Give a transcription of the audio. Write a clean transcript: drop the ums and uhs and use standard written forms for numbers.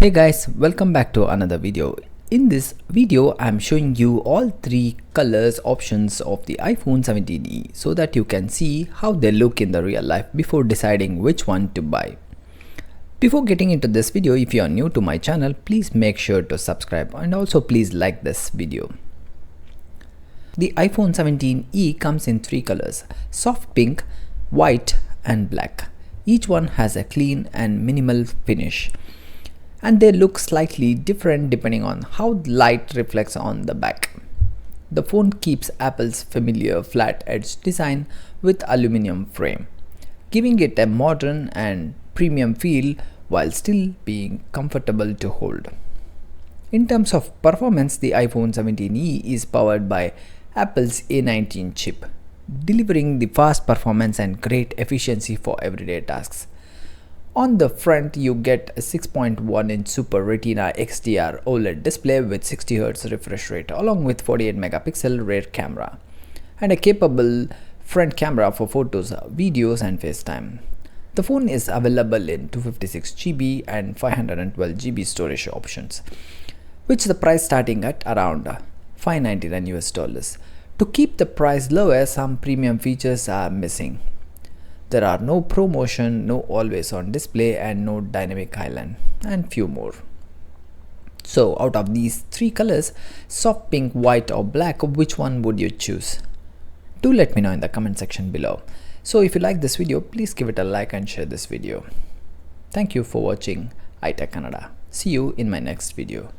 Hey guys, welcome back to another video. In this video, I'm showing you all three colors options of the iPhone 17e so that you can see how they look in the real life before deciding which one to buy. Before getting into this video, if you are new to my channel, please make sure to subscribe and also please like this video. The iPhone 17e comes in three colors: soft pink, white and black. Each one has a clean and minimal finish, and they look slightly different depending on how light reflects on the back. The phone keeps Apple's familiar flat edge design with aluminium frame, giving it a modern and premium feel while still being comfortable to hold. In terms of performance, the iPhone 17e is powered by Apple's A19 chip, delivering the fast performance and great efficiency for everyday tasks. On the front, you get a 6.1-inch Super Retina XDR OLED display with 60Hz refresh rate along with 48-megapixel rear camera and a capable front camera for photos, videos and FaceTime. The phone is available in 256GB and 512GB storage options, which the price starting at around $599 US. To keep the price lower, some premium features are missing. There are no ProMotion, no always on display and no dynamic island, and few more. So out of these three colors, soft pink, white or black, which one would you choose? Do let me know in the comment section below. So if you like this video, please give it a like and share this video. Thank you for watching ITech-Kannada. See you in my next video.